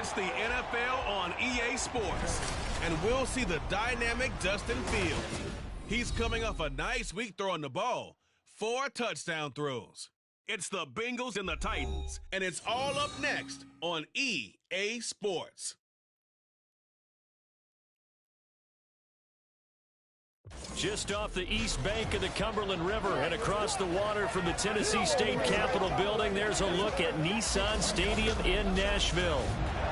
It's the NFL on EA Sports, and we'll see the dynamic Justin Fields. He's coming off a nice week throwing the ball. 4 touchdown throws. It's the Bengals and the Titans, and it's all up next on EA Sports. Just off the east bank of the Cumberland River and across the water from the Tennessee State Capitol building, there's a look at Nissan Stadium in Nashville.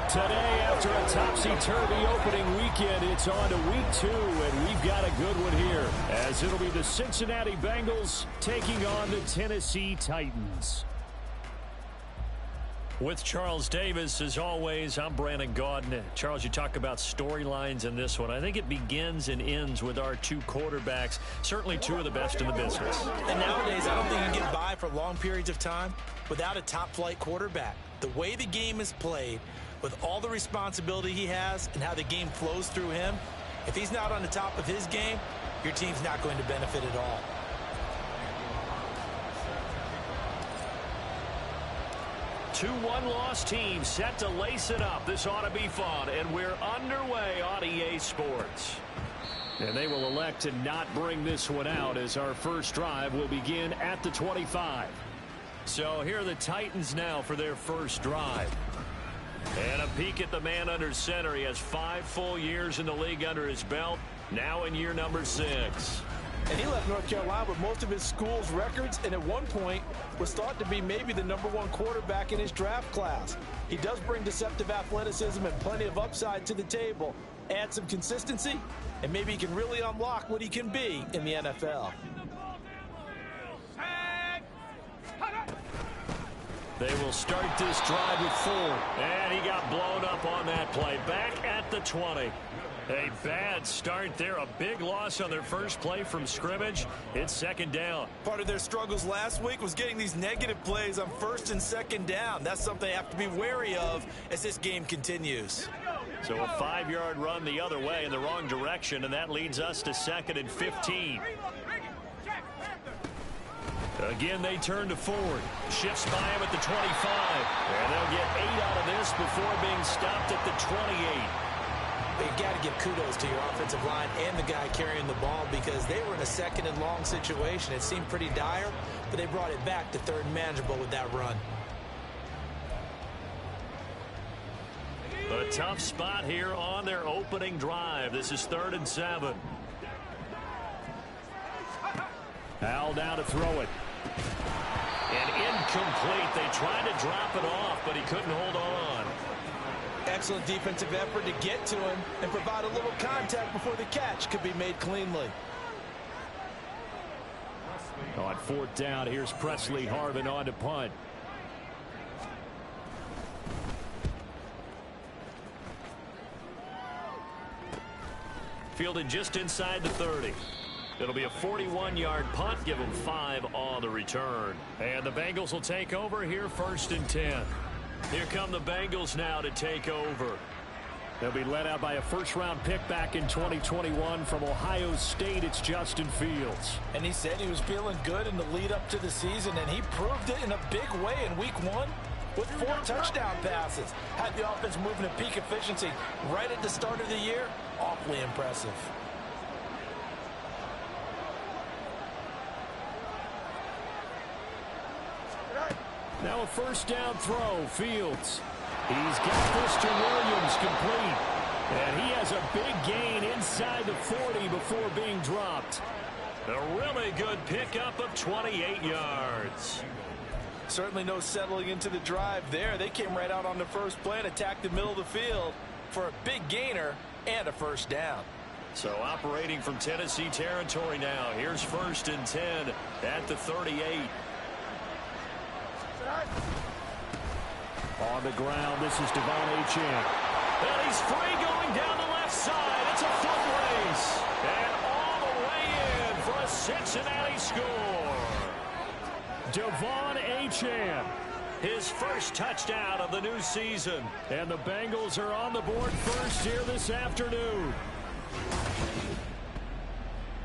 Today, after a topsy-turvy opening weekend, it's on to week 2, and we've got a good one here, as it'll be the Cincinnati Bengals taking on the Tennessee Titans. With Charles Davis, as always, I'm Brandon Gaudin. Charles, you talk about storylines in this one. I think it begins and ends with our 2 quarterbacks, certainly 2 of the best in the business. And nowadays, I don't think you can get by for long periods of time without a top-flight quarterback. The way the game is played, with all the responsibility he has and how the game flows through him, if he's not on the top of his game, your team's not going to benefit at all. Two one-loss teams set to lace it up. This ought to be fun, and we're underway on EA Sports. And they will elect to not bring this one out, as our first drive will begin at the 25. So here are the Titans now for their first drive. And a peek at the man under center. He has 5 full years in the league under his belt, now in year number 6. And he left North Carolina with most of his school's records, and at one point was thought to be maybe the #1 quarterback in his draft class. He does bring deceptive athleticism and plenty of upside to the table. Add some consistency, and maybe he can really unlock what he can be in the NFL. They will start this drive with 4, and he got blown up on that play. Back at the 20. A bad start there. A big loss on their first play from scrimmage. It's second down. Part of their struggles last week was getting these negative plays on first and second down. That's something they have to be wary of as this game continues. So a 5-yard run the other way in the wrong direction, and that leads us to 2nd and 15. Again, they turn to Ford. Shifts by him at the 25. And they'll get 8 out of this before being stopped at the 28. You've got to give kudos to your offensive line and the guy carrying the ball, because they were in a 2nd and long situation. It seemed pretty dire, but they brought it back to 3rd and manageable with that run. A tough spot here on their opening drive. This is 3rd and 7. Al now to throw it. And incomplete. They tried to drop it off, but he couldn't hold on. Excellent defensive effort to get to him and provide a little contact before the catch could be made cleanly. On 4th down, here's Presley Harvin on to punt. Fielded just inside the 30. It'll be a 41-yard punt. Give them 5 on the return. And the Bengals will take over here, 1st and 10. Here come the Bengals now to take over. They'll be led out by a first-round pick back in 2021 from Ohio State. It's Justin Fields. And he said he was feeling good in the lead-up to the season, and he proved it in a big way in Week 1 with 4 touchdown passes. Had the offense moving at peak efficiency right at the start of the year. Awfully impressive. Now a first down throw, Fields. He's got this to Williams complete. And he has a big gain inside the 40 before being dropped. A really good pickup of 28 yards. Certainly no settling into the drive there. They came right out on the first play and attacked the middle of the field for a big gainer and a first down. So operating from Tennessee territory now. Here's 1st and 10 at the 38. On the ground, this is Devon Achane. And he's free going down the left side. It's a foot race. And all the way in for a Cincinnati score. Devon Achane, his first touchdown of the new season. And the Bengals are on the board first here this afternoon.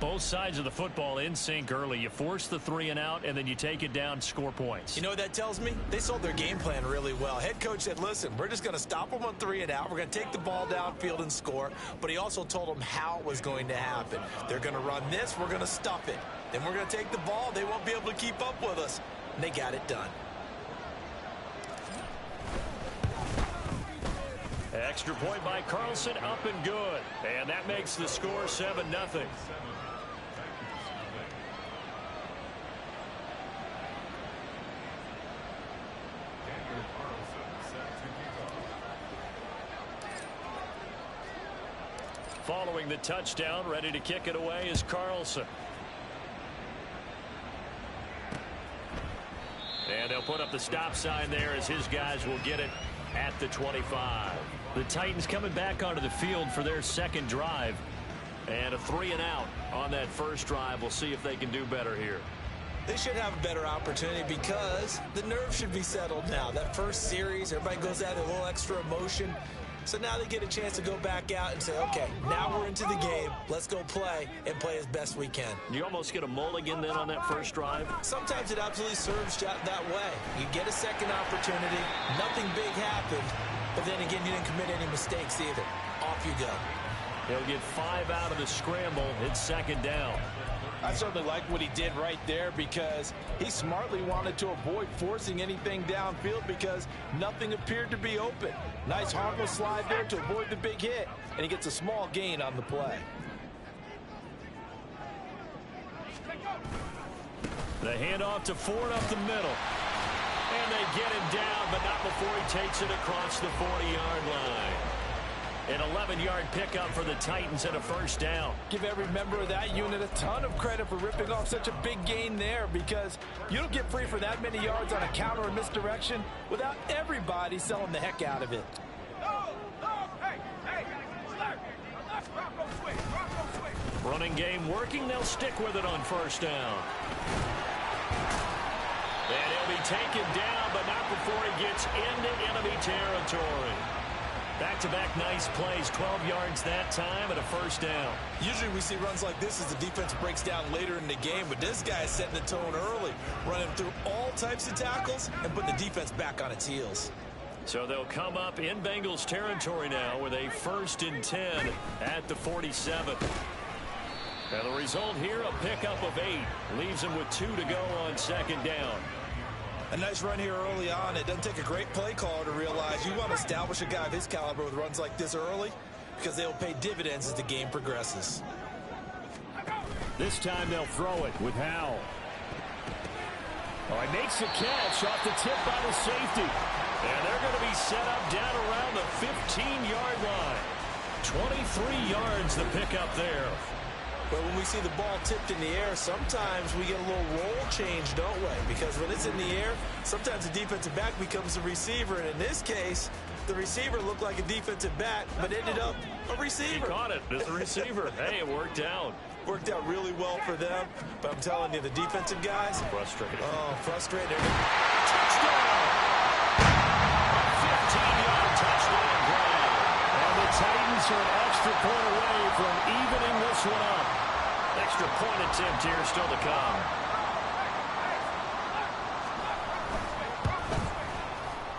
Both sides of the football in sync early. You force the 3 and out, and then you take it down, score points. You know what that tells me? They sold their game plan really well. Head coach said, listen, we're just going to stop them on 3 and out. We're going to take the ball downfield and score. But he also told them how it was going to happen. They're going to run this. We're going to stuff it. Then we're going to take the ball. They won't be able to keep up with us. And they got it done. Extra point by Carlson, up and good. And that makes the score 7-0. Following the touchdown, ready to kick it away is Carlson. And they'll put up the stop sign there as his guys will get it at the 25. The Titans coming back onto the field for their second drive. And a 3 and out on that first drive. We'll see if they can do better here. They should have a better opportunity because the nerves should be settled now. That first series, everybody goes out with a little extra emotion. So now they get a chance to go back out and say, okay, now we're into the game. Let's go play and play as best we can. You almost get a mulligan then on that first drive? Sometimes it absolutely serves that way. You get a second opportunity. Nothing big happened. But then again, you didn't commit any mistakes either. Off you go. They'll get 5 out of the scramble. It's second down. I certainly like what he did right there because he smartly wanted to avoid forcing anything downfield because nothing appeared to be open. Nice harmless slide there to avoid the big hit, and he gets a small gain on the play. The handoff to Ford up the middle. And they get him down, but not before he takes it across the 40-yard line. An 11-yard pickup for the Titans and a first down. Give every member of that unit a ton of credit for ripping off such a big gain there because you don't get free for that many yards on a counter or misdirection without everybody selling the heck out of it. Running game working. They'll stick with it on first down. And he'll be taken down, but not before he gets into enemy territory. Back-to-back nice plays, 12 yards that time and a first down. Usually we see runs like this as the defense breaks down later in the game, but this guy is setting the tone early, running through all types of tackles and putting the defense back on its heels. So they'll come up in Bengals territory now with a 1st and 10 at the 47. And the result here, a pickup of 8. Leaves them with 2 to go on second down. A nice run here early on. It doesn't take a great play caller to realize you want to establish a guy of his caliber with runs like this early because they will pay dividends as the game progresses. This time they'll throw it with Howell. Oh, he makes the catch off the tip by the safety. And they're going to be set up down around the 15-yard line. 23 yards the pickup there. But when we see the ball tipped in the air, sometimes we get a little roll change, don't we? Because when it's in the air, sometimes the defensive back becomes the receiver. And in this case, the receiver looked like a defensive back, but ended up a receiver. He caught it as a receiver. Hey, it worked out. Worked out really well for them. But I'm telling you, the defensive guys. Frustrated. Oh, frustrated. Touchdown! 15-yard touchdown grab. And the Titans are an extra point away from evening this one up. Extra point attempt here still to come.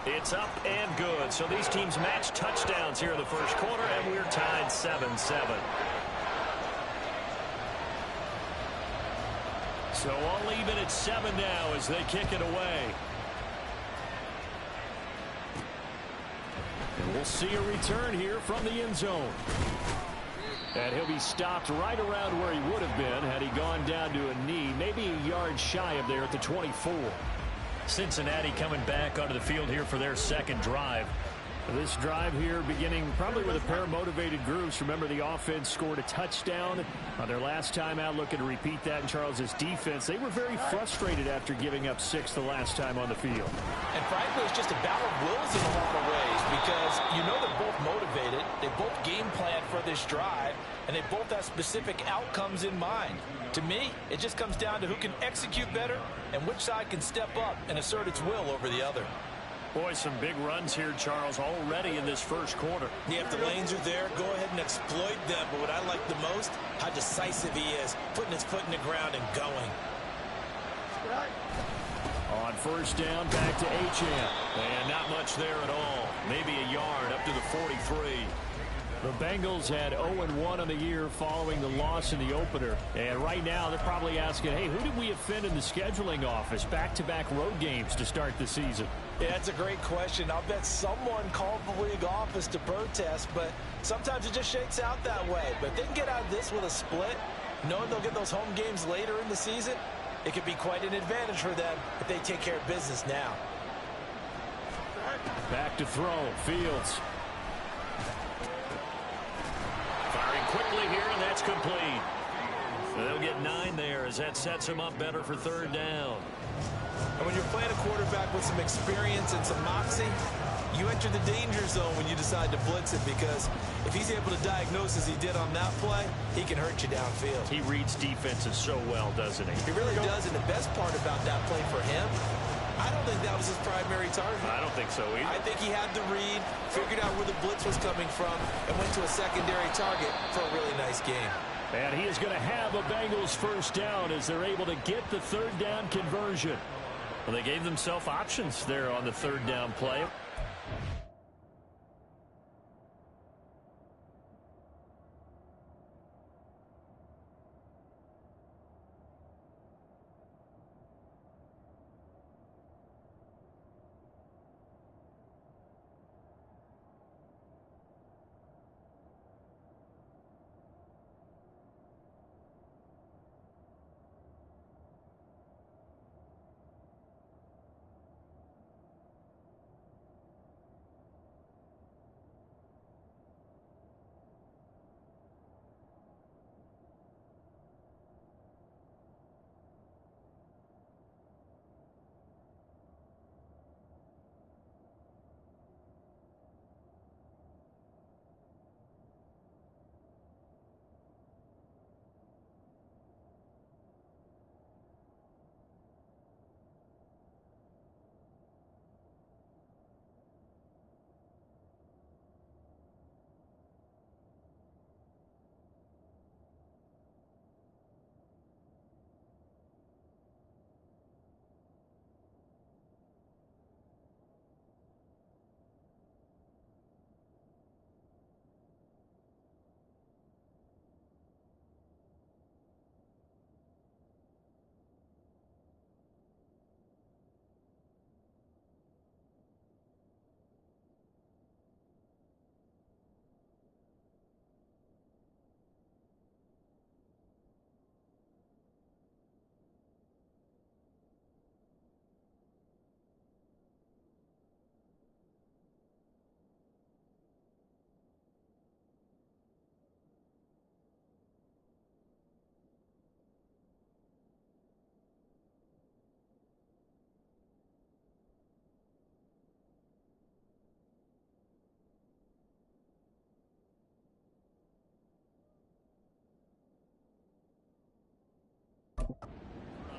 It's up and good. So these teams match touchdowns here in the first quarter, and we're tied 7-7. So all even at 7 now as they kick it away. And we'll see a return here from the end zone. And he'll be stopped right around where he would have been had he gone down to a knee, maybe a yard shy of there at the 24. Cincinnati coming back onto the field here for their second drive. This drive here beginning probably with a pair of motivated groups. Remember, the offense scored a touchdown on their last time out, looking to repeat that in Charles's defense. They were very frustrated after giving up 6 the last time on the field. And frankly, it's just a battle of wills in a lot of ways because you know they're both motivated. They both game plan for this drive, and they both have specific outcomes in mind. To me, it just comes down to who can execute better and which side can step up and assert its will over the other. Boy, some big runs here, Charles, already in this first quarter. Yeah, if the lanes are there, go ahead and exploit them. But what I like the most, how decisive he is, putting his foot in the ground and going. On first down, back to Achane. And not much there at all. Maybe a yard up to the 43. The Bengals had 0-1 on the year following the loss in the opener. And right now they're probably asking, hey, who did we offend in the scheduling office? Back-to-back road games to start the season. Yeah, that's a great question. I'll bet someone called the league office to protest, but sometimes it just shakes out that way. But if they can get out of this with a split, knowing they'll get those home games later in the season, it could be quite an advantage for them if they take care of business now. Back to throw. Fields. Firing quickly here, and that's complete. So they'll get 9 there as that sets them up better for third down. And when you're playing a quarterback with some experience and some moxie, you enter the danger zone when you decide to blitz it, because if he's able to diagnose as he did on that play, he can hurt you downfield. He reads defenses so well, doesn't he? He really does, and the best part about that play for him, I don't think that was his primary target. I don't think so either. I think he had the read, figured out where the blitz was coming from, and went to a secondary target for a really nice game. And he is going to have a Bengals first down as they're able to get the third down conversion. Well, they gave themselves options there on the third down play.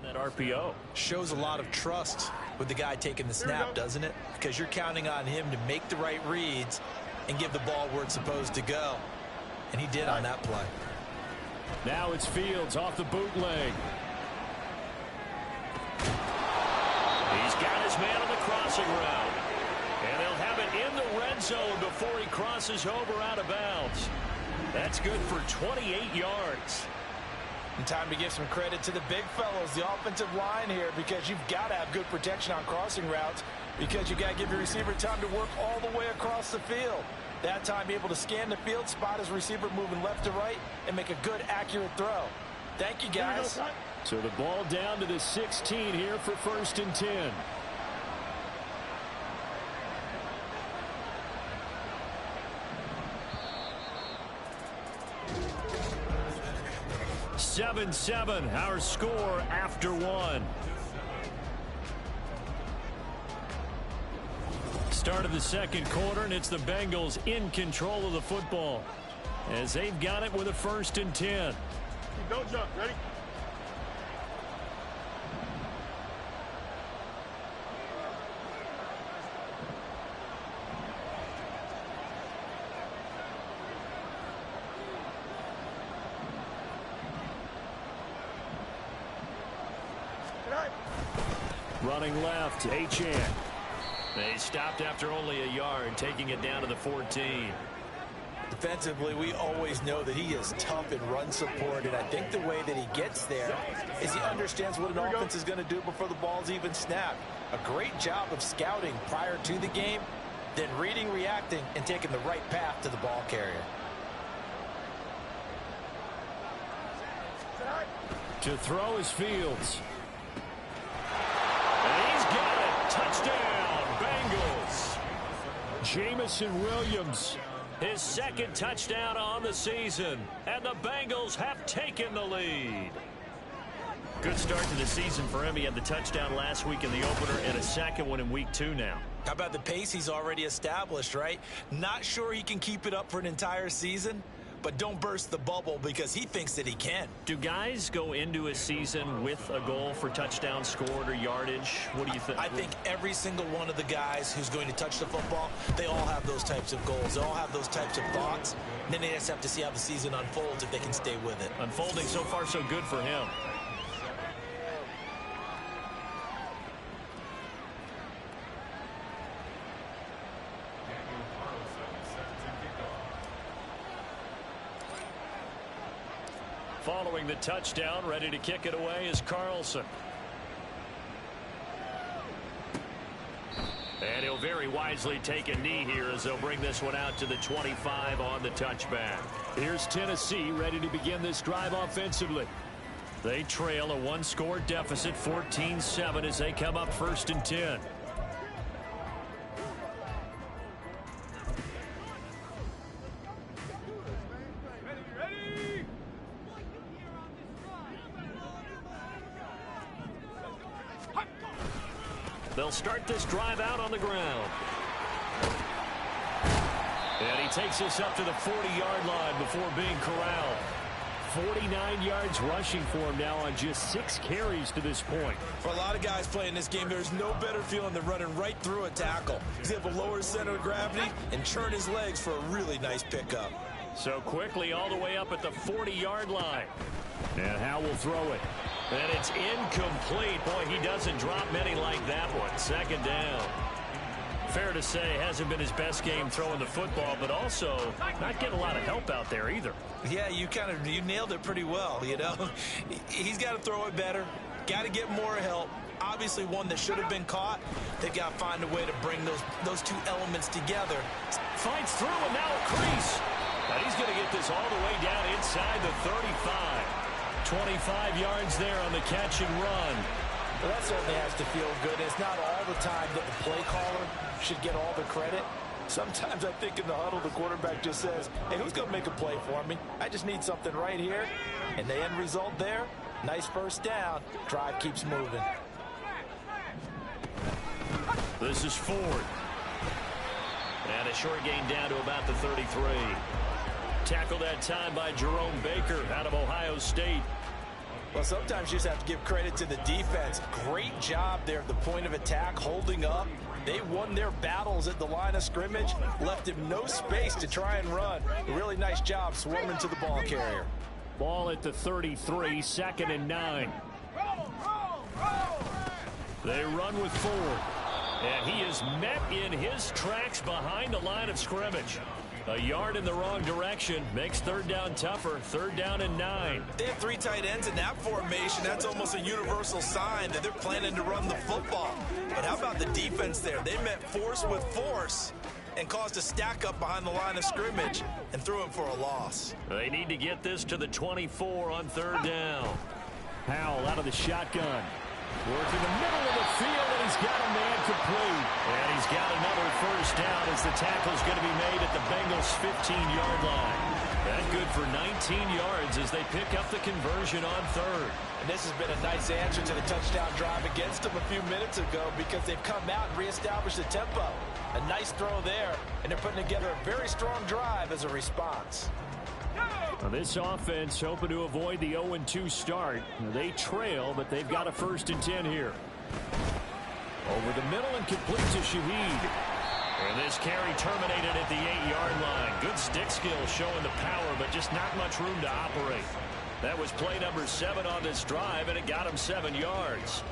That RPO shows a lot of trust with the guy taking the snap, doesn't it? Because you're counting on him to make the right reads and give the ball where it's supposed to go. And he did on that play. Now it's Fields off the bootleg. He's got his man on the crossing route. And they'll have it in the red zone before he crosses over out of bounds. That's good for 28 yards. And time to give some credit to the big fellows, the offensive line here, because you've got to have good protection on crossing routes, because you got to give your receiver time to work all the way across the field. That time, be able to scan the field, spot his receiver moving left to right, and make a good, accurate throw. Thank you, guys. So the ball down to the 16 here for 1st and 10. Seven, our score after 1. Start of the second quarter, and it's the Bengals in control of the football as they've got it with a 1st and 10. Don't jump. Ready? Running left, Achane. They stopped after only a yard, taking it down to the 14. Defensively, we always know that he is tough in run support, and I think the way that he gets there is he understands what an offense is going to do before the ball's even snapped. A great job of scouting prior to the game, then reading, reacting, and taking the right path to the ball carrier. To throw is Fields. And he's got it. Touchdown, Bengals. Jamison Williams, his second touchdown on the season, and the Bengals have taken the lead. Good start to the season for him. He had the touchdown last week in the opener and a second one in week 2 now. How about the pace he's already established, right? Not sure he can keep it up for an entire season, but don't burst the bubble because he thinks that he can. Do guys go into a season with a goal for touchdown scored or yardage? What do you think? I think every single one of the guys who's going to touch the football, they all have those types of goals. They all have those types of thoughts. And then they just have to see how the season unfolds if they can stay with it. Unfolding so far so good for him. Following the touchdown, ready to kick it away is Carlson. And he'll very wisely take a knee here as they'll bring this one out to the 25 on the touchback. Here's Tennessee ready to begin this drive offensively. They trail a one-score deficit, 14-7, as they come up 1st and 10. They'll start this drive out on the ground. And he takes us up to the 40-yard line before being corralled. 49 yards rushing for him now on just 6 carries to this point. For a lot of guys playing this game, there's no better feeling than running right through a tackle. He's able to lower his center of gravity and churn his legs for a really nice pickup. So quickly all the way up at the 40-yard line. And Howe will throw it. And it's incomplete. Boy, he doesn't drop many like that one. 2nd down. Fair to say, hasn't been his best game throwing the football, but also not getting a lot of help out there either. Yeah, you nailed it pretty well, you know. He's got to throw it better. Got to get more help. Obviously one that should have been caught. They've got to find a way to bring those two elements together. Fights through and now a crease. And he's going to get this all the way down inside the 35. 25 yards there on the catch and run. Well, that certainly has to feel good. It's not all the time that the play caller should get all the credit. Sometimes I think in the huddle, the quarterback just says, hey, who's going to make a play for me? I just need something right here. And the end result there, nice 1st down. Drive keeps moving. This is Ford. And a short gain down to about the 33. Tackled that time by Jerome Baker out of Ohio State. Well, sometimes you just have to give credit to the defense. Great job there at the point of attack, holding up. They won their battles at the line of scrimmage, left him no space to try and run. A really nice job swarming to the ball carrier. Ball at the 33, 2nd and 9. They run with Ford. And he is met in his tracks behind the line of scrimmage. A yard in the wrong direction makes 3rd down tougher. 3rd down and 9. They have 3 tight ends in that formation. That's almost a universal sign that they're planning to run the football. But how about the defense there? They met force with force and caused a stack up behind the line of scrimmage and threw him for a loss. They need to get this to the 24 on 3rd down. Howell out of the shotgun. Working the middle of the field, and he's got a man complete. And he's got another 1st down as the tackle's going to be made at the Bengals' 15-yard line. That good for 19 yards as they pick up the conversion on 3rd. And this has been a nice answer to the touchdown drive against them a few minutes ago because they've come out and reestablished the tempo. A nice throw there, and they're putting together a very strong drive as a response. Now this offense hoping to avoid the 0-2 start. They trail, but they've got a 1st and 10 here. Over the middle and complete to Shaheed. And this carry terminated at the 8-yard line. Good stick skill showing the power, but just not much room to operate. That was play number 7 on this drive, and it got him 7 yards.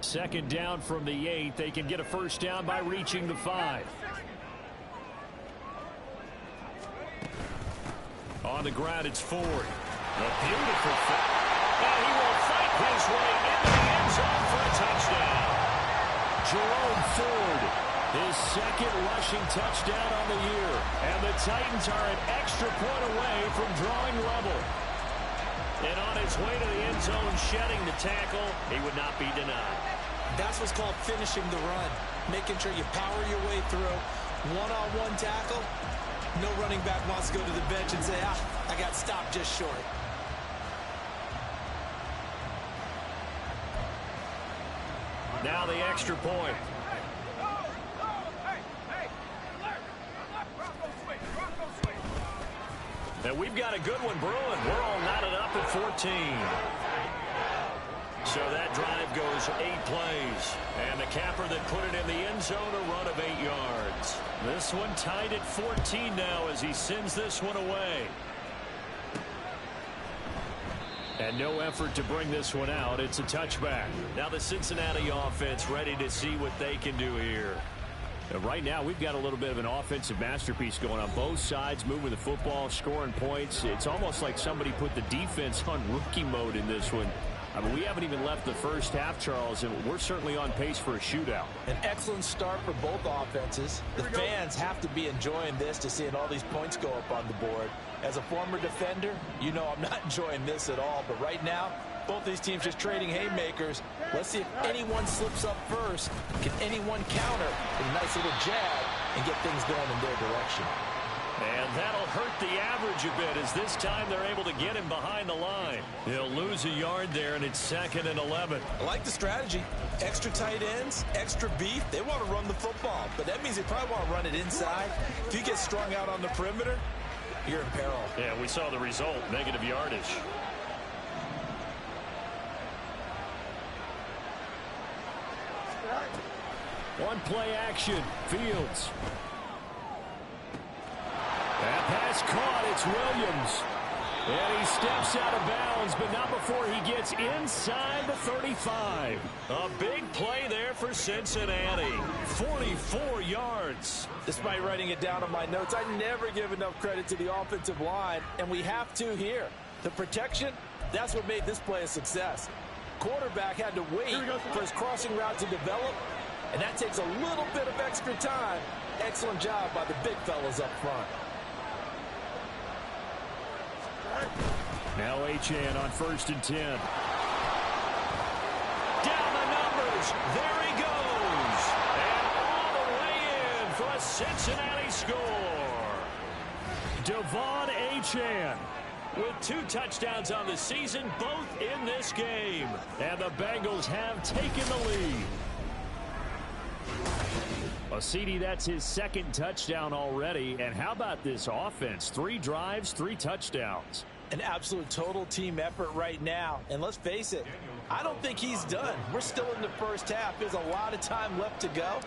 Second down from the 8. They can get a first down by reaching the 5. On the ground, it's Ford. A beautiful fit. And he will fight his way into the end zone for a touchdown. Jerome Ford, his second rushing touchdown on the year. And the Titans are an extra point away from drawing level. And on his way to the end zone, shedding the tackle, he would not be denied. That's what's called finishing the run. Making sure you power your way through. One-on-one tackle. No running back wants to go to the bench and say, I got stopped just short. Now the extra point. And we've got a good one brewing. We're all knotted up at 14. So that drive goes 8 plays. And the capper that put it in the end zone, a run of 8 yards. This one tied at 14 now as he sends this one away. And no effort to bring this one out. It's a touchback. Now the Cincinnati offense ready to see what they can do here. And right now we've got a little bit of an offensive masterpiece going on both sides, moving the football, scoring points. It's almost like somebody put the defense on rookie mode in this one. I mean, we haven't even left the first half, Charles, and we're certainly on pace for a shootout. An excellent start for both offenses. The fans have to be enjoying this to seeing all these points go up on the board. As a former defender, you know I'm not enjoying this at all. But right now, both these teams just trading haymakers. Let's see if anyone slips up first. Can anyone counter with a nice little jab and get things going in their direction? And that'll hurt the average a bit as this time they're able to get him behind the line. He'll lose a yard there, and it's 2nd and 11. I like the strategy. Extra tight ends, extra beef. They want to run the football, but that means they probably want to run it inside. If you get strung out on the perimeter, you're in peril. Yeah, we saw the result, negative yardage. One play action, Fields. That pass caught, it's Williams. And he steps out of bounds, but not before he gets inside the 35. A big play there for Cincinnati. 44 yards. Despite writing it down on my notes, I never give enough credit to the offensive line, and we have to here. The protection, that's what made this play a success. Quarterback had to wait for his crossing route to develop, and that takes a little bit of extra time. Excellent job by the big fellas up front. Now Achane on 1st and 10. Down the numbers. There he goes. And all the way in for a Cincinnati score. Devon Achane with 2 touchdowns on the season, both in this game. And the Bengals have taken the lead. CD, that's his 2nd touchdown already. And how about this offense? 3 drives, 3 touchdowns. An absolute total team effort right now. And let's face it, I don't think he's done. We're still in the first half. There's a lot of time left to go.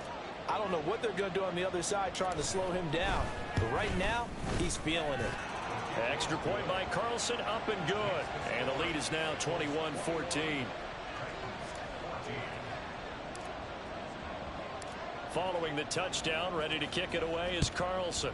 I don't know what they're going to do on the other side trying to slow him down. But right now, he's feeling it. Extra point by Carlson, up and good. And the lead is now 21-14. Following the touchdown, ready to kick it away is Carlson.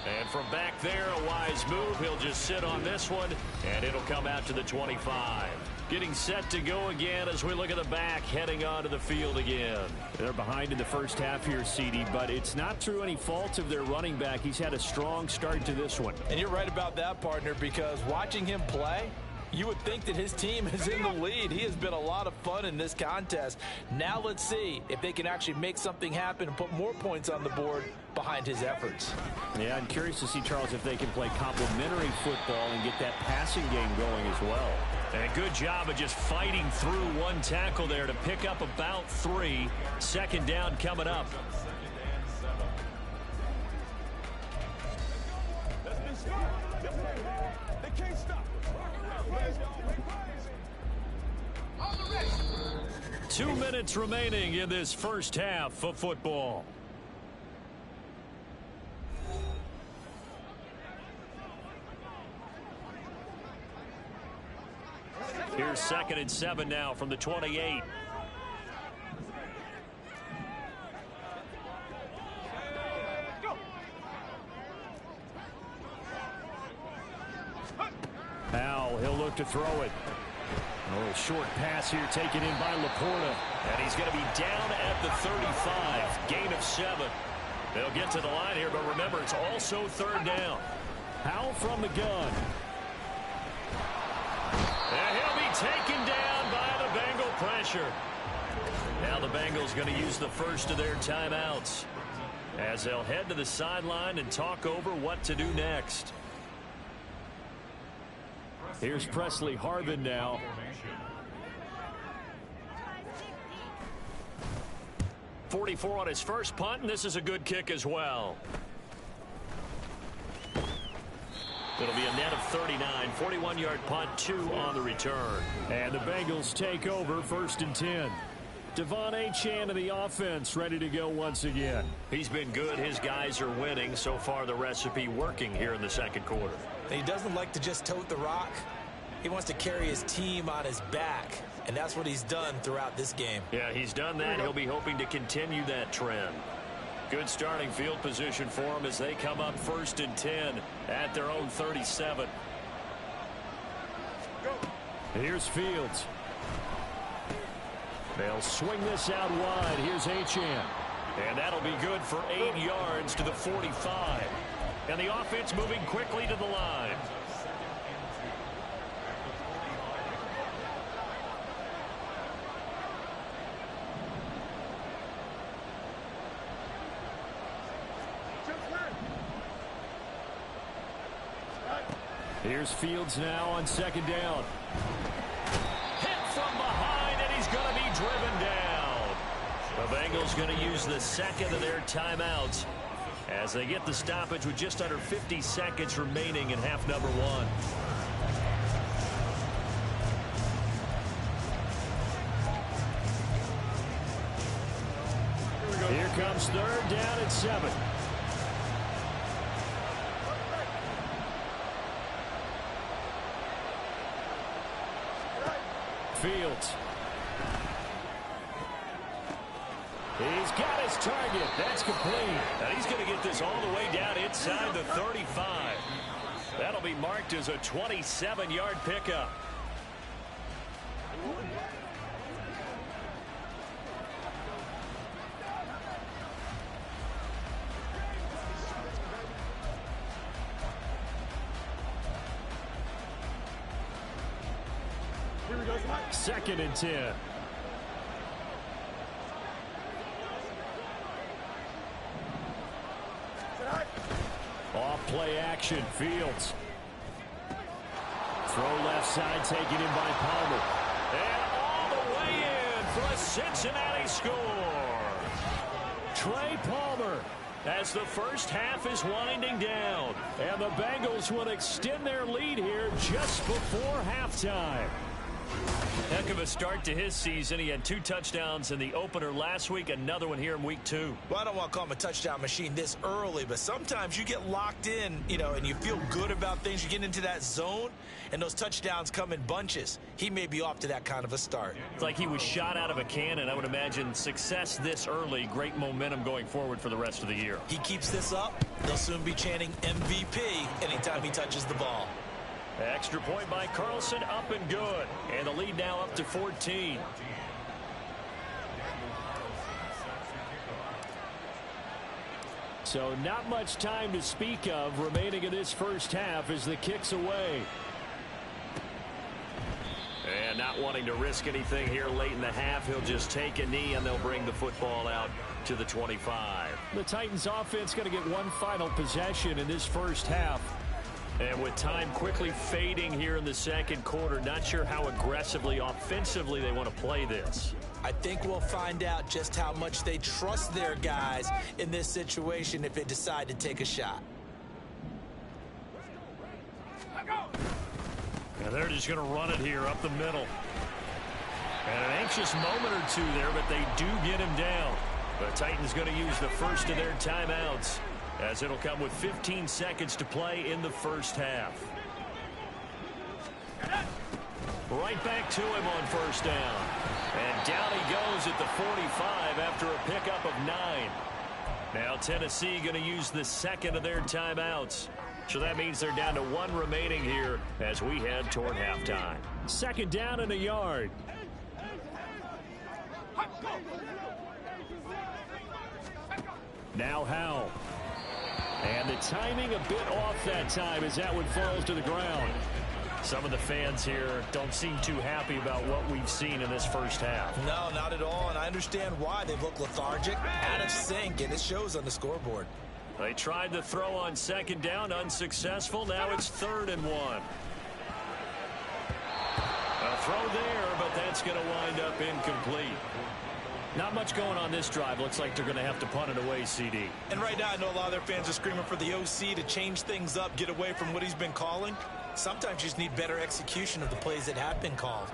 And from back there, a wise move. He'll just sit on this one, and it'll come out to the 25. Getting set to go again as we look at the back, heading onto the field again. They're behind in the first half here, CD, but it's not through any fault of their running back. He's had a strong start to this one. And you're right about that, partner, because watching him play, you would think that his team is in the lead. He has been a lot of fun in this contest. Now let's see if they can actually make something happen and put more points on the board behind his efforts. Yeah, I'm curious to see, Charles, if they can play complementary football and get that passing game going as well. And a good job of just fighting through one tackle there to pick up about 3. 2nd down coming up. They can't stop. 2 minutes remaining in this first half of football. Here's 2nd and 7 now from the 28. Powell, he'll look to throw it. A little short pass here taken in by Laporta. And he's going to be down at the 35. Gain of 7. They'll get to the line here, but remember, it's also 3rd down. Powell from the gun. And he'll be taken down by the Bengal pressure. Now the Bengals going to use the first of their timeouts as they'll head to the sideline and talk over what to do next. Here's Presley Harvin now. .44 on his first punt, and this is a good kick as well. It'll be a net of 39, 41-yard punt, 2 on the return. And the Bengals take over 1st and 10. Devon Achane of the offense ready to go once again. He's been good. His guys are winning. So far, the recipe working here in the 2nd quarter. He doesn't like to just tote the rock. He wants to carry his team on his back, and that's what he's done throughout this game. Yeah, he's done that. He'll be hoping to continue that trend. Good starting field position for them as they come up 1st and 10 at their own 37. Here's Fields. They'll swing this out wide. Here's Achane. And that'll be good for 8 yards to the 45. And the offense moving quickly to the line. Here's Fields now on 2nd down. Hit from behind, and he's going to be driven down. The Bengals going to use the 2nd of their timeouts as they get the stoppage with just under 50 seconds remaining in half number 1. Here comes 3rd down and 7. Fields. He's got his target. That's complete. And he's going to get this all the way down inside the 35. That'll be marked as a 27-yard pickup. Here we go, 2nd and 10. Off play action. Fields. Throw left side taken in by Palmer. And all the way in for a Cincinnati score. Trey Palmer as the first half is winding down. And the Bengals will extend their lead here just before halftime. Heck of a start to his season. He had 2 touchdowns in the opener last week, another one here in week 2. Well, I don't want to call him a touchdown machine this early, but sometimes you get locked in, and you feel good about things. You get into that zone, and those touchdowns come in bunches. He may be off to that kind of a start. It's like he was shot out of a cannon. I would imagine success this early, great momentum going forward for the rest of the year. He keeps this up, they'll soon be chanting MVP anytime he touches the ball. Extra point by Carlson, up and good. And the lead now up to 14. So not much time to speak of remaining in this first half as the kick's away. And not wanting to risk anything here late in the half, he'll just take a knee and they'll bring the football out to the 25. The Titans offense going to get one final possession in this first half. And with time quickly fading here in the 2nd quarter, not sure how aggressively, offensively they want to play this. I think we'll find out just how much they trust their guys in this situation if they decide to take a shot. And they're just going to run it here up the middle. And an anxious moment or two there, but they do get him down. The Titans going to use the first of their timeouts, as it'll come with 15 seconds to play in the first half. Right back to him on first down. And down he goes at the 45 after a pickup of 9. Now Tennessee going to use the second of their timeouts. So that means they're down to 1 remaining here as we head toward halftime. Second down and a yard. Now Howell. And the timing a bit off that time as that one falls to the ground. Some of the fans here don't seem too happy about what we've seen in this first half. No, not at all, and I understand why. They've looked lethargic, out of sync, and it shows on the scoreboard. They tried to throw on second down, unsuccessful. Now it's 3rd and 1. A throw there, but that's going to wind up incomplete. Not much going on this drive. Looks like they're going to have to punt it away, CD. And right now, I know a lot of their fans are screaming for the OC to change things up, get away from what he's been calling. Sometimes you just need better execution of the plays that have been called.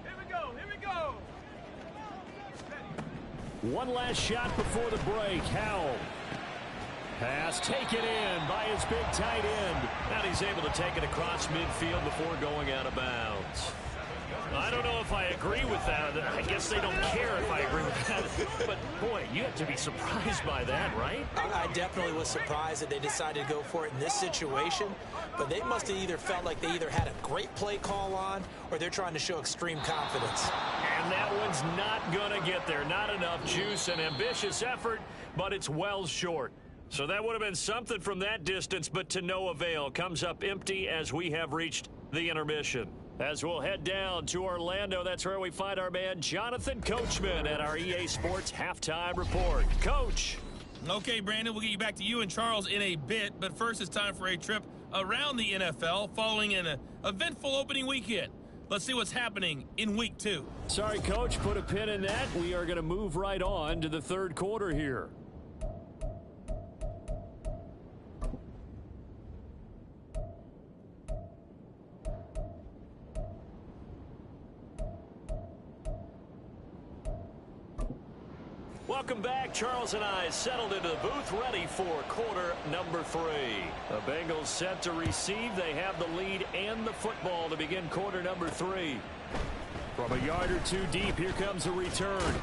Here we go. One last shot before the break. Howell. Pass taken in by his big tight end. And he's able to take it across midfield before going out of bounds. I don't know if I agree with that. I guess they don't care if I agree with that. But, boy, you have to be surprised by that, right? I definitely was surprised that they decided to go for it in this situation. But they must have either felt like they either had a great play call on or they're trying to show extreme confidence. And that one's not going to get there. Not enough juice and ambitious effort, but it's well short. So that would have been something from that distance, but to no avail. Comes up empty as we have reached the intermission. As we'll head down to Orlando, that's where we find our man Jonathan Coachman at our EA Sports Halftime Report. Coach. Okay, Brandon, we'll get you back to you and Charles in a bit, but first it's time for a trip around the NFL following an eventful opening weekend. Let's see what's happening in Week 2. Sorry, Coach, put a pin in that. We are going to move right on to the third quarter here. Welcome back. Charles and I settled into the booth, ready for quarter number 3. The Bengals set to receive. They have the lead and the football to begin quarter number 3. From a yard or two deep, here comes a return.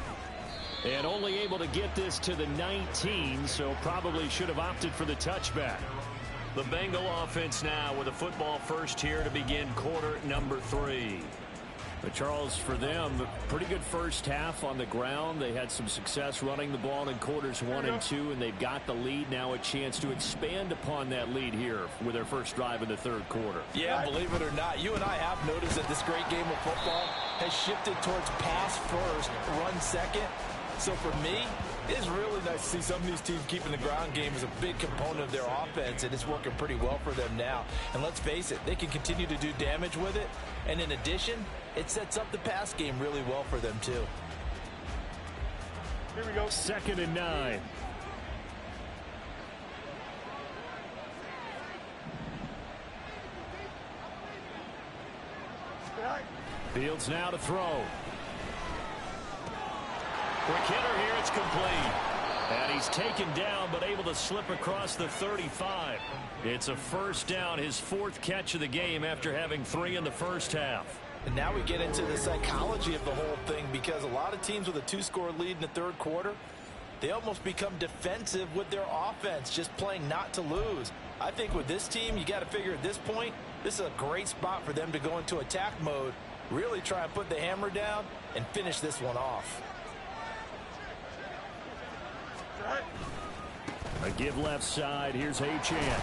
And only able to get this to the 19, so probably should have opted for the touchback. The Bengal offense now with a football first here to begin quarter number 3. But Charles, for them, pretty good first half on the ground. They had some success running the ball in quarters 1 and 2, and they've got the lead. Now a chance to expand upon that lead here with their first drive in the third quarter. Yeah, believe it or not, you and I have noticed that this great game of football has shifted towards pass first, run second. So for me, it's really nice to see some of these teams keeping the ground game as a big component of their offense, and it's working pretty well for them now. And let's face it, they can continue to do damage with it. And in addition, it sets up the pass game really well for them, too. Here we go. 2nd and 9. Fields now to throw. Quick hitter here, it's complete. And he's taken down, but able to slip across the 35. It's a first down, his 4th catch of the game after having 3 in the first half. And now we get into the psychology of the whole thing, because a lot of teams with a 2-score lead in the third quarter, they almost become defensive with their offense, just playing not to lose. I think with this team, you got to figure at this point, this is a great spot for them to go into attack mode, really try and put the hammer down and finish this one off. A give left side. Here's Achane.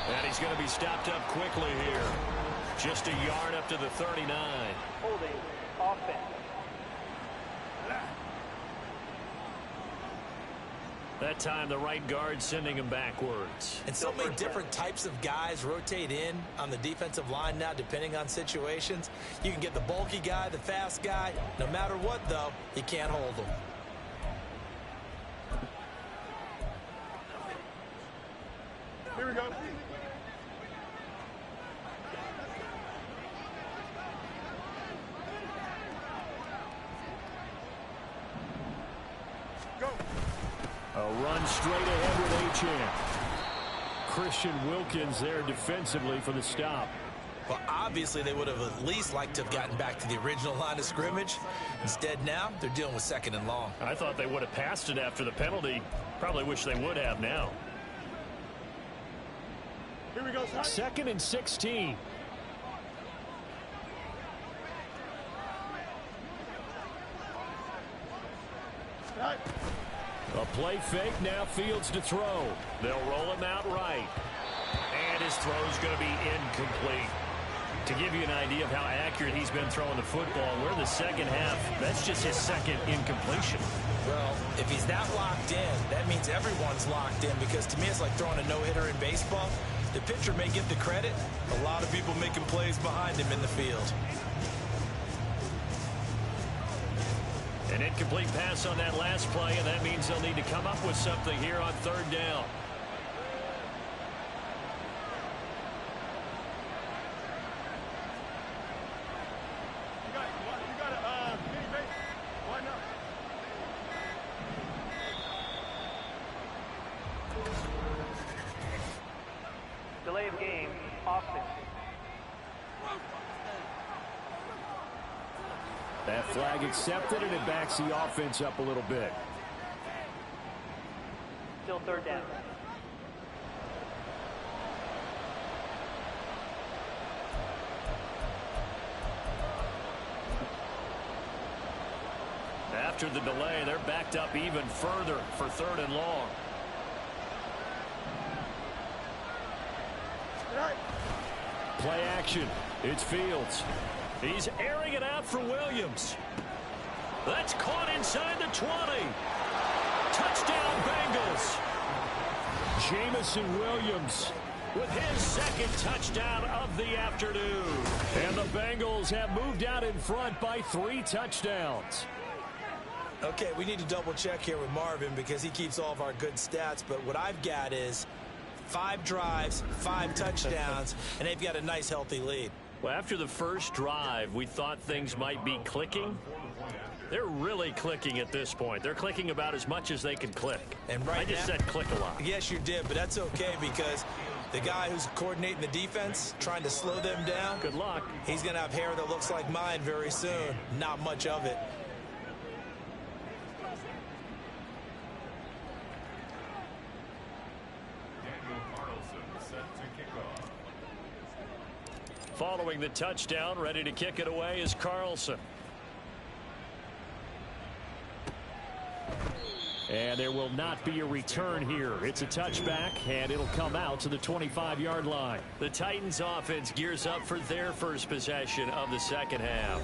And he's going to be stopped up quickly here. Just a yard up to the 39. Holding offense. That time the right guard sending him backwards. And so many different types of guys rotate in on the defensive line now, depending on situations. You can get the bulky guy, the fast guy. No matter what, though, you can't hold them. Here we go. Go. A run straight ahead with Achane. Christian Wilkins there defensively for the stop. Well, obviously they would have at least liked to have gotten back to the original line of scrimmage. Instead now, they're dealing with 2nd and long. I thought they would have passed it after the penalty. Probably wish they would have now. Here we go, 2nd and 16. A play fake, now Fields to throw. They'll roll him out right. And his throw's going to be incomplete. To give you an idea of how accurate he's been throwing the football, we're the second half. That's just his 2nd incompletion. Well, if he's that locked in, that means everyone's locked in, because to me it's like throwing a no-hitter in baseball. The pitcher may get the credit. A lot of people making plays behind him in the field. An incomplete pass on that last play, and that means they'll need to come up with something here on 3rd down. Delay of game, offense. That flag accepted, and it backs the offense up a little bit. Still 3rd down. After the delay, they're backed up even further for 3rd and long. Play action. It's Fields. He's airing it out for Williams. That's caught inside the 20. Touchdown, Bengals. Jamison Williams with his 2nd touchdown of the afternoon. And the Bengals have moved out in front by 3 touchdowns. Okay, we need to double check here with Marvin because he keeps all of our good stats, but what I've got is 5 drives, 5 touchdowns, and they've got a nice healthy lead. Well, after the first drive, we thought things might be clicking. They're really clicking at this point. They're clicking about as much as they can click. And right I just now, said click a lot. Yes, you did, but that's okay because the guy who's coordinating the defense, trying to slow them down, Good luck. he's going to have hair that looks like mine very soon. Not much of it. Following the touchdown, ready to kick it away is Carlson. And there will not be a return here. It's a touchback, and it'll come out to the 25-yard line. The Titans offense gears up for their first possession of the 2nd half.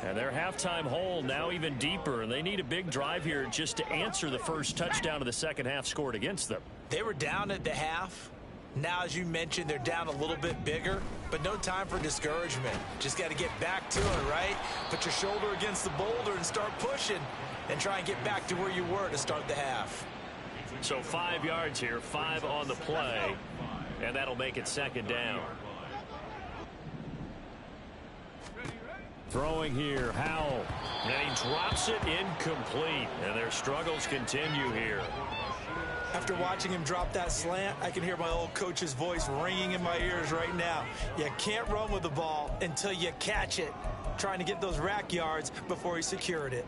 And their halftime hole now even deeper, and they need a big drive here just to answer the first touchdown of the 2nd half scored against them. They were down at the half. Now, as you mentioned, they're down a little bit bigger, but no time for discouragement. Just got to get back to it, right? Put your shoulder against the boulder and start pushing and try and get back to where you were to start the half. So 5 yards here, 5 on the play, and that'll make it 2nd down. Throwing here, Howell. And he drops it incomplete, and their struggles continue here. After watching him drop that slant, I can hear my old coach's voice ringing in my ears right now. You can't run with the ball until you catch it. Trying to get those rack yards before he secured it.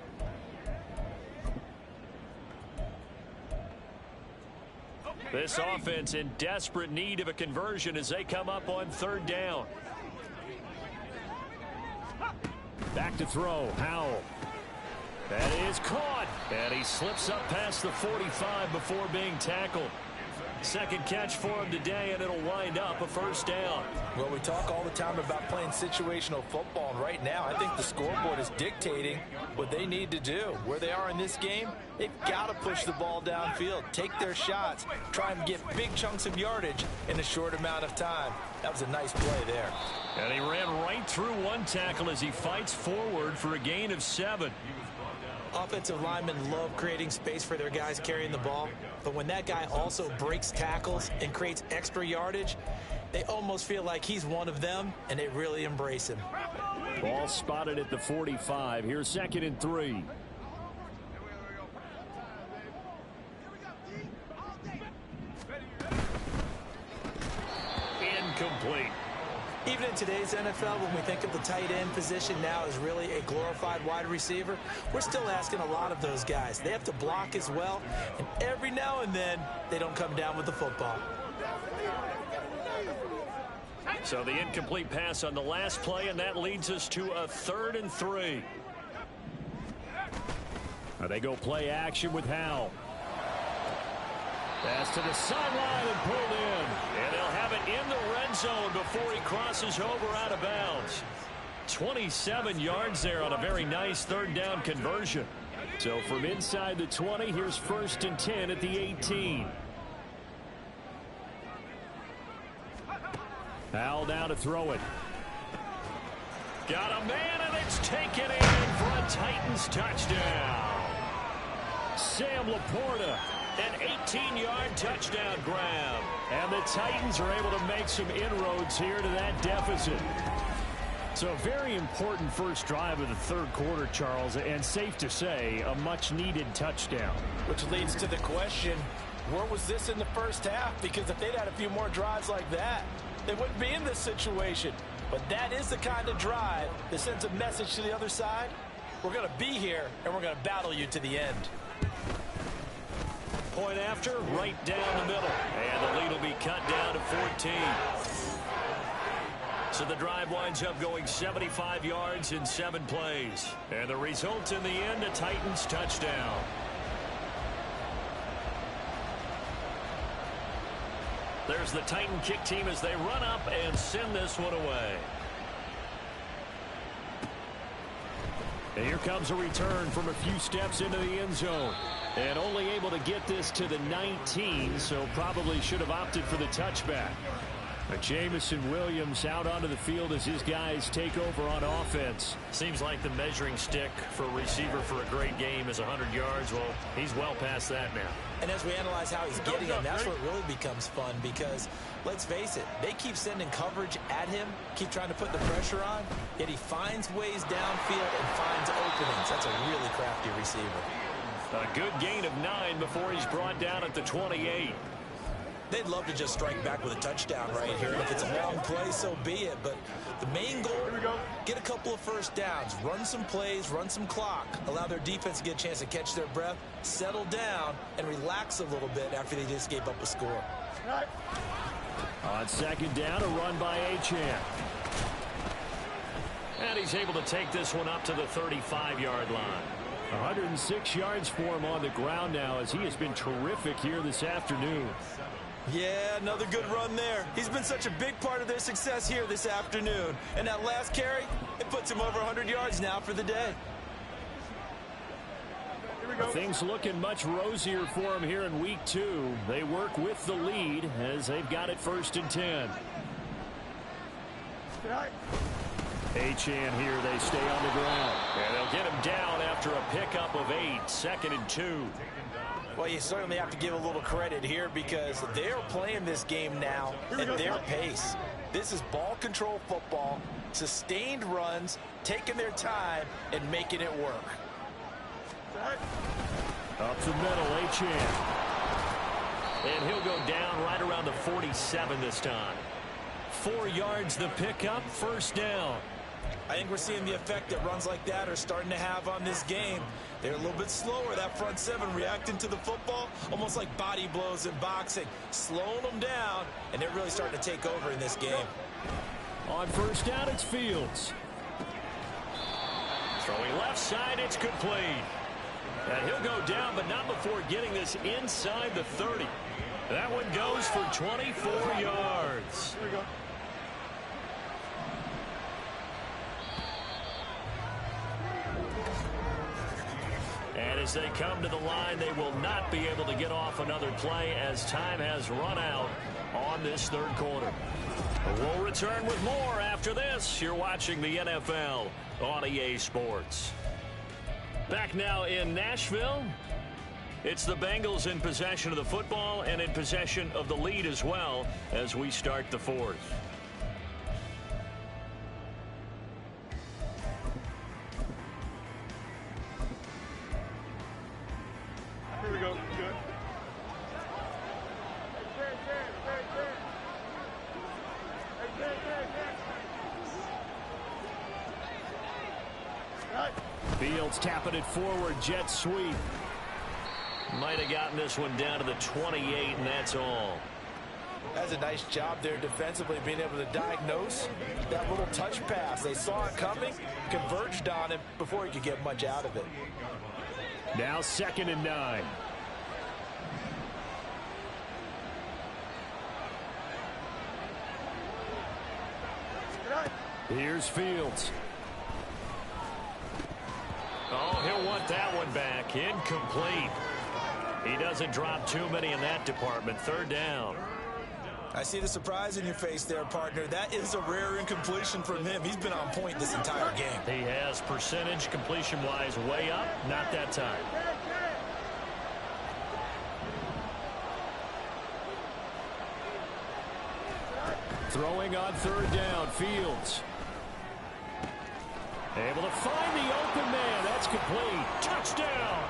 This offense in desperate need of a conversion as they come up on 3rd down. Back to throw, Howell. That is caught, and he slips up past the 45 before being tackled. 2nd catch for him today, and it'll wind up a 1st down. Well, we talk all the time about playing situational football, and right now I think the scoreboard is dictating what they need to do. Where they are in this game, they've got to push the ball downfield, take their shots, try and get big chunks of yardage in a short amount of time. That was a nice play there. And he ran right through one tackle as he fights forward for a gain of 7. Offensive linemen love creating space for their guys carrying the ball, but when that guy also breaks tackles and creates extra yardage, they almost feel like he's one of them, and they really embrace him. Ball spotted at the 45. Here's 2nd and 3. incomplete. Even in today's NFL, when we think of the tight end position now as really a glorified wide receiver, we're still asking a lot of those guys. They have to block as well, and every now and then, they don't come down with the football. So the incomplete pass on the last play, and that leads us to a 3rd and 3. They go play action with Howell. Pass to the sideline and pulled in. And they'll have it in the red zone before he crosses over out of bounds. 27 yards there on a very nice 3rd down conversion. So from inside the 20, here's 1st and 10 at the 18. Howell down to throw it. Got a man, and it's taken in for a Titans touchdown. Sam Laporta, an 18-yard touchdown grab. And the Titans are able to make some inroads here to that deficit. So a very important first drive of the 3rd quarter, Charles, and safe to say, a much-needed touchdown. Which leads to the question, where was this in the first half? Because if they'd had a few more drives like that, they wouldn't be in this situation. But that is the kind of drive that sends a message to the other side. We're going to be here, and we're going to battle you to the end. Point after, right down the middle. And the lead will be cut down to 14. So the drive winds up going 75 yards in 7 plays. And the result in the end, a Titans touchdown. There's the Titan kick team as they run up and send this one away. And here comes a return from a few steps into the end zone. And only able to get this to the 19, so probably should have opted for the touchback. But Jameson Williams out onto the field as his guys take over on offense. Seems like the measuring stick for a receiver for a great game is 100 yards. Well, he's well past that now. And as we analyze how he's getting it, that's where it really becomes fun because, let's face it, they keep sending coverage at him, keep trying to put the pressure on, yet he finds ways downfield and finds openings. That's a really crafty receiver. A good gain of 9 before he's brought down at the 28. They'd love to just strike back with a touchdown right here. And if it's a long play, so be it. But the main goal, get a couple of first downs, run some plays, run some clock, allow their defense to get a chance to catch their breath, settle down, and relax a little bit after they just gave up a score. On 2nd down, a run by Achane. And he's able to take this one up to the 35-yard line. 106 yards for him on the ground now as he has been terrific here this afternoon. Yeah, another good run there. He's been such a big part of their success here this afternoon. And that last carry, it puts him over 100 yards now for the day. Things looking much rosier for him here in week 2. They work with the lead as they've got it 1st and 10. Achane here, they stay on the ground. And they'll get him down after a pickup of 8, 2nd and 2. Well, you certainly have to give a little credit here because they're playing this game now at their pace. This is ball control football, sustained runs, taking their time, and making it work. Up the middle, Achane. And he'll go down right around the 47 this time. 4 yards the pickup, 1st down. I think we're seeing the effect that runs like that are starting to have on this game. They're a little bit slower, that front 7 reacting to the football, almost like body blows in boxing, slowing them down, and they're really starting to take over in this game. On 1st down, it's Fields. Throwing left side, it's complete. And he'll go down, but not before getting this inside the 30. That one goes for 24 yards. Here we go. And as they come to the line, they will not be able to get off another play as time has run out on this 3rd quarter. We'll return with more after this. You're watching the NFL on EA Sports. Back now in Nashville. It's the Bengals in possession of the football and in possession of the lead as well as we start the 4th. Here we go. Good. Fields tapping it forward. Jet sweep. Might have gotten this one down to the 28, and that's all. That's a nice job there defensively, being able to diagnose that little touch pass. They saw it coming, converged on him before he could get much out of it. Now 2nd and 9. Here's Fields. Oh, he'll want that one back. Incomplete. He doesn't drop too many in that department. 3rd down. I see the surprise in your face there, partner. That is a rare incompletion from him. He's been on point this entire game. He has percentage completion-wise way up. Not that time. Throwing on 3rd down, Fields. Able to find the open man. That's complete. Touchdown.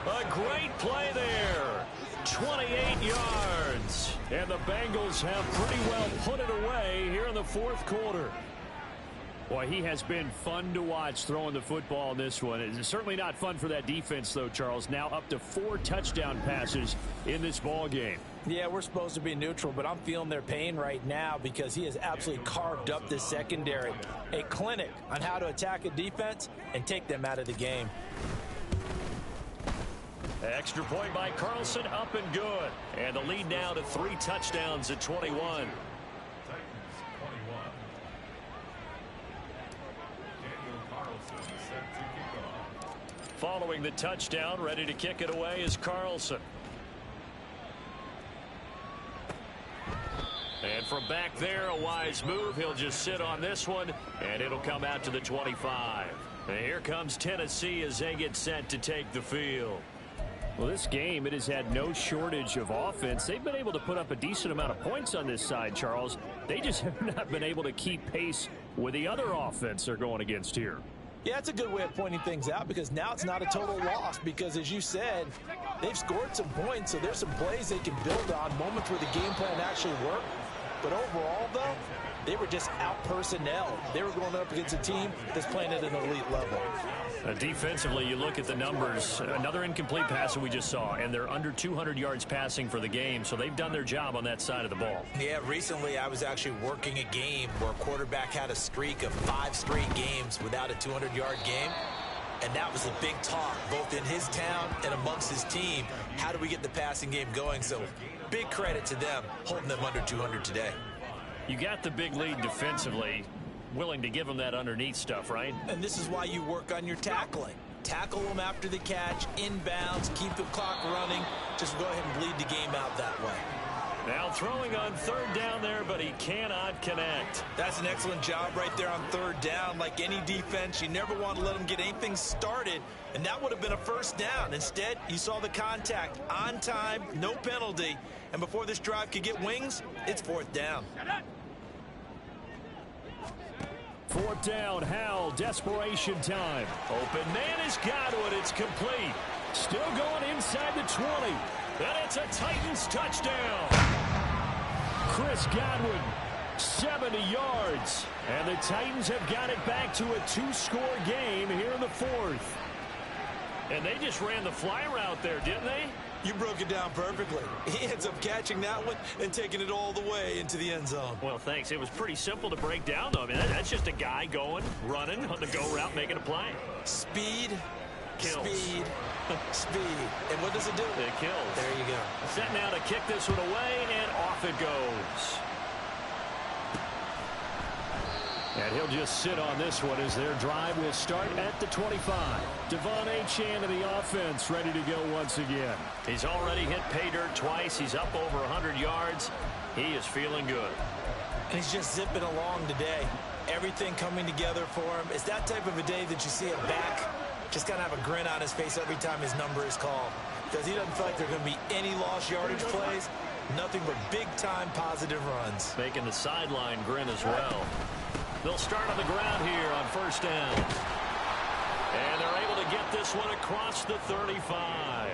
A great play there. 28 yards. And the Bengals have pretty well put it away here in the 4th quarter. Boy, he has been fun to watch throwing the football in this one. It's certainly not fun for that defense, though, Charles. Now up to 4 touchdown passes in this ball game. Yeah, we're supposed to be neutral, but I'm feeling their pain right now because he has absolutely carved up this secondary. A clinic on how to attack a defense and take them out of the game. Extra point by Carlson, up and good. And the lead now to 3 touchdowns at 21. Following the touchdown, ready to kick it away is Carlson. And from back there, a wise move. He'll just sit on this one, and it'll come out to the 25. And here comes Tennessee as they get set to take the field. Well, this game, it has had no shortage of offense. They've been able to put up a decent amount of points on this side, Charles. They just have not been able to keep pace with the other offense they're going against here. Yeah, it's a good way of pointing things out because now it's not a total loss because, as you said, they've scored some points, so there's some plays they can build on, moments where the game plan actually worked. But overall, though, they were just out-personnel. They were going up against a team that's playing at an elite level. Defensively, you look at the numbers. Another incomplete pass that we just saw, and they're under 200 yards passing for the game, so they've done their job on that side of the ball. Yeah, recently I was actually working a game where a quarterback had a streak of 5 straight games without a 200-yard game. And that was a big talk, both in his town and amongst his team. How do we get the passing game going? So big credit to them, holding them under 200 today. You got the big lead defensively, willing to give them that underneath stuff, right? And this is why you work on your tackling. Tackle them after the catch, inbounds, keep the clock running. Just go ahead and bleed the game out that way. Now throwing on 3rd down there, but he cannot connect. That's an excellent job right there on 3rd down. Like any defense, you never want to let them get anything started, and that would have been a 1st down. Instead, you saw the contact on time, no penalty, and before this drive could get wings, it's 4th down. 4th down, Howell, desperation time. Open man is Godwin, it's complete. Still going inside the 20. And it's a Titans touchdown. Chris Godwin, 70 yards. And the Titans have got it back to a 2-score game here in the 4th. And they just ran the fly route there, didn't they? You broke it down perfectly. He ends up catching that one and taking it all the way into the end zone. Well, thanks. It was pretty simple to break down, though. I mean, that's just a guy going, running on the go route, making a play. Speed, kills. Speed, speed. And what does it do? It kills. There you go. Set now to kick this one away, and off it goes. And he'll just sit on this one as their drive will start at the 25. Devon Achane of the offense ready to go once again. He's already hit pay dirt twice. He's up over 100 yards. He is feeling good. And he's just zipping along today. Everything coming together for him. It's that type of a day that you see it back. Just kind of have a grin on his face every time his number is called. Because he doesn't feel like there are going to be any lost yardage plays. Nothing but big-time positive runs. Making the sideline grin as well. They'll start on the ground here on 1st down. And they're able to get this one across the 35.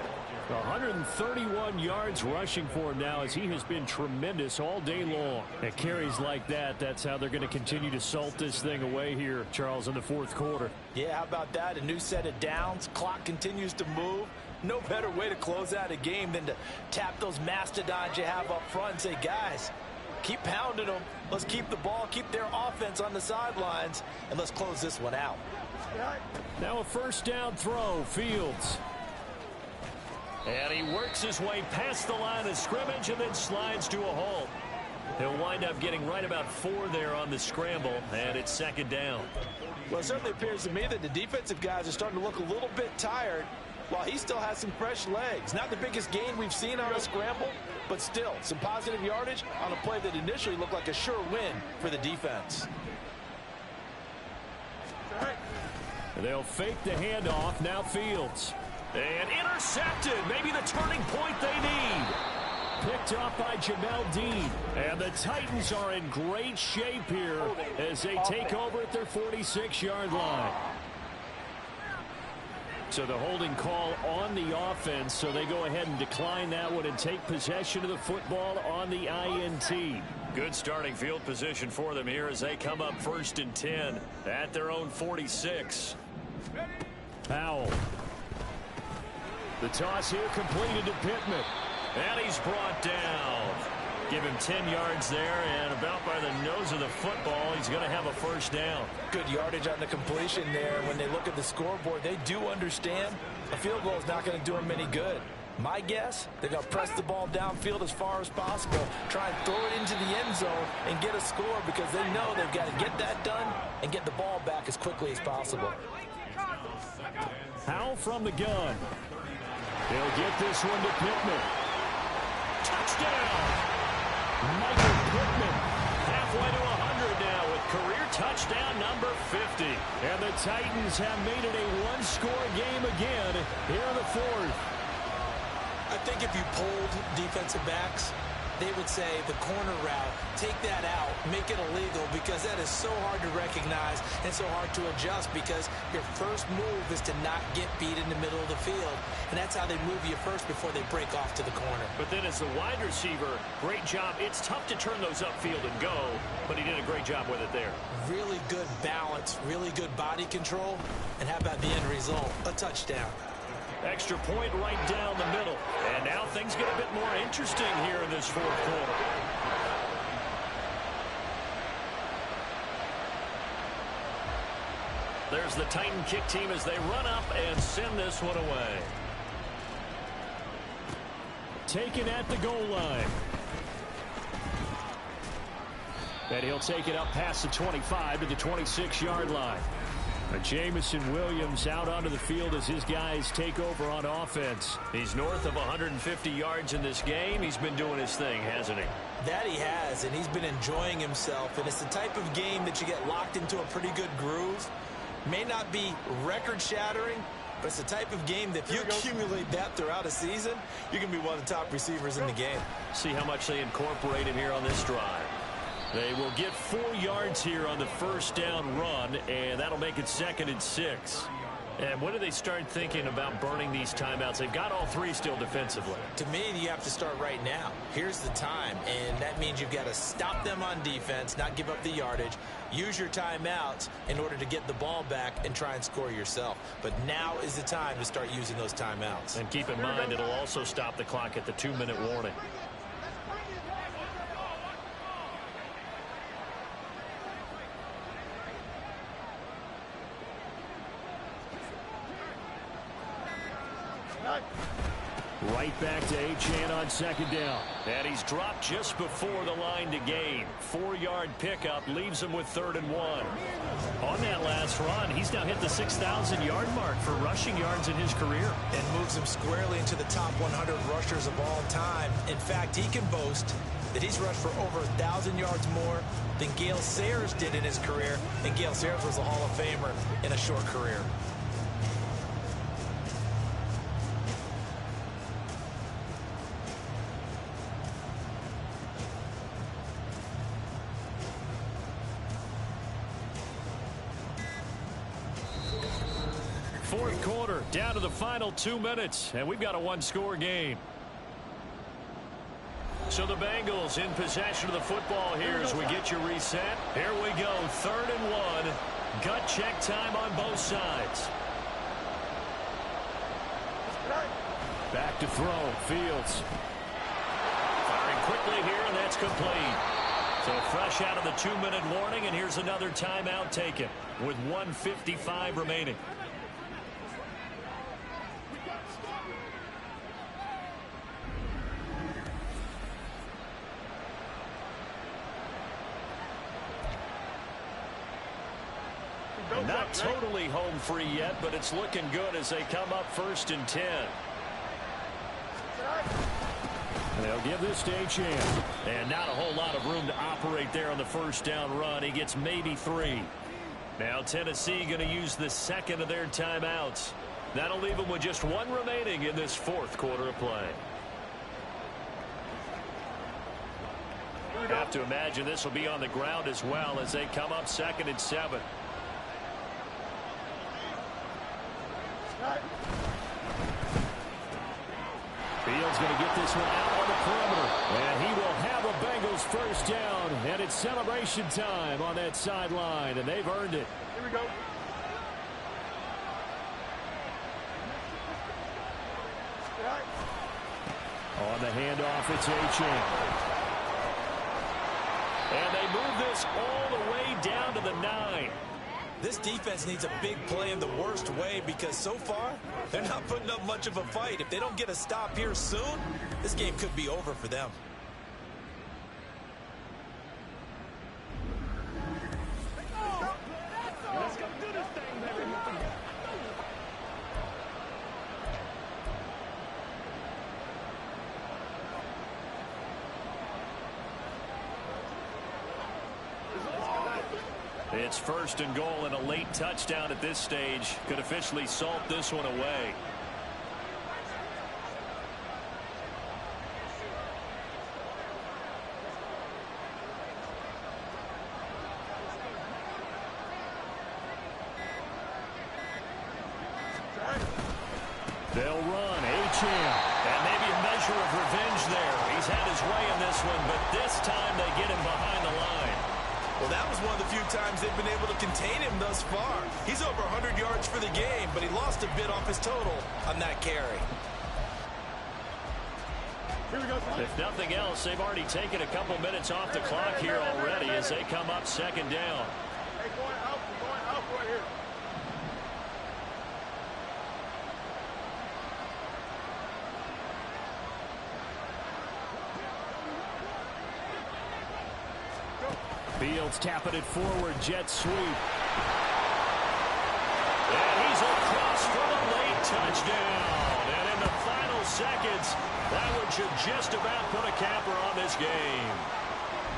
131 yards rushing for him now, as he has been tremendous all day long. At carries like that, that's how they're going to continue to salt this thing away here, Charles, in the fourth quarter. Yeah, how about that? A new set of downs. Clock continues to move. No better way to close out a game than to tap those mastodons you have up front and say, guys, keep pounding them. Let's keep the ball, keep their offense on the sidelines, and let's close this one out. Now a first down throw, Fields. And he works his way past the line of scrimmage and then slides to a halt. He'll wind up getting right about 4 there on the scramble, and it's second down. Well, it certainly appears to me that the defensive guys are starting to look a little bit tired while he still has some fresh legs. Not the biggest gain we've seen on a scramble, but still some positive yardage on a play that initially looked like a sure win for the defense. They'll fake the handoff. Now Fields. And intercepted. Maybe the turning point they need. Picked off by Jamel Dean. And the Titans are in great shape here as they take over at their 46-yard line. So the holding call on the offense, so they go ahead and decline that one and take possession of the football on the INT. Good starting field position for them here as they come up 1st and 10 at their own 46. Powell. The toss here completed to Pittman. And he's brought down. Give him 10 yards there, and about by the nose of the football, he's going to have a first down. Good yardage on the completion there. When they look at the scoreboard, they do understand a field goal is not going to do them any good. My guess, they're going to press the ball downfield as far as possible, try and throw it into the end zone and get a score because they know they've got to get that done and get the ball back as quickly as possible. Powell from the gun. They'll get this one to Pittman. Touchdown! Michael Pittman halfway to 100 now with career touchdown number 50. And the Titans have made it a one-score game again here in the fourth. I think if you polled defensive backs, they would say the corner route, take that out, make it illegal, because that is so hard to recognize and so hard to adjust, because your first move is to not get beat in the middle of the field, and that's how they move you first before they break off to the corner. But then as the wide receiver, great job. It's tough to turn those upfield and go, but he did a great job with it there. Really good balance, really good body control, and how about the end result? A touchdown. Extra point right down the middle. And now things get a bit more interesting here in this fourth quarter. There's the Titan kick team as they run up and send this one away. Taken at the goal line. And he'll take it up past the 25 to the 26-yard line. Jamison Williams out onto the field as his guys take over on offense. He's north of 150 yards in this game. He's been doing his thing, hasn't he? That he has, and he's been enjoying himself. And it's the type of game that you get locked into a pretty good groove. May not be record-shattering, but it's the type of game that if you accumulate that throughout a season, you can be one of the top receivers in the game. See how much they incorporate in here on this drive. They will get 4 yards here on the first down run, and that'll make it 2nd and 6. And when do they start thinking about burning these timeouts? They've got all 3 still defensively. To me, you have to start right now. Here's the time, and that means you've got to stop them on defense, not give up the yardage, use your timeouts in order to get the ball back and try and score yourself. But now is the time to start using those timeouts. And keep in mind, it'll also stop the clock at the 2-minute warning. Right back to Achane on 2nd down. And he's dropped just before the line to gain. 4-yard pickup leaves him with 3rd and 1. On that last run, he's now hit the 6,000-yard mark for rushing yards in his career. And moves him squarely into the top 100 rushers of all time. In fact, he can boast that he's rushed for over 1,000 yards more than Gale Sayers did in his career. And Gale Sayers was a Hall of Famer in a short career. fourth quarter, down to the final 2 minutes, and we've got a one-score game. So the Bengals in possession of the football here as we get you reset. Here we go, 3rd and 1. Gut check time on both sides. Back to throw, Fields. Firing quickly here, and that's complete. So fresh out of the 2-minute warning, and here's another timeout taken with 1:55 remaining. Not totally home free yet, but it's looking good as they come up 1st and 10. They'll give this to Achane. And not a whole lot of room to operate there on the first down run. He gets maybe 3. Now Tennessee going to use the second of their timeouts. That'll leave them with just 1 remaining in this 4th quarter of play. Have to imagine this will be on the ground as well as they come up 2nd and 7. Fields going to get this one out on the perimeter. And he will have a Bengals first down. And it's celebration time on that sideline. And they've earned it. Here we go. On the handoff, it's Achane. And they move this all the way down to the 9. This defense needs a big play in the worst way because so far, they're not putting up much of a fight. If they don't get a stop here soon, this game could be over for them. Let's go do this thing, baby. It's 1st and goal, and a late touchdown at this stage could officially salt this one away. They'll run. Achane. And maybe a measure of revenge there. He's had his way in this one, but this time they get him behind the line. Well, that was one of the few times they've been able to contain him thus far. He's over 100 yards for the game, but he lost a bit off his total on that carry. Here we go. If nothing else, they've already taken a couple minutes off the clock here already as they come up 2nd down. Hey, going out right here. Fields tapping it forward, jet sweep. And he's across for the late touchdown. And in the final seconds, that one should just about put a capper on this game.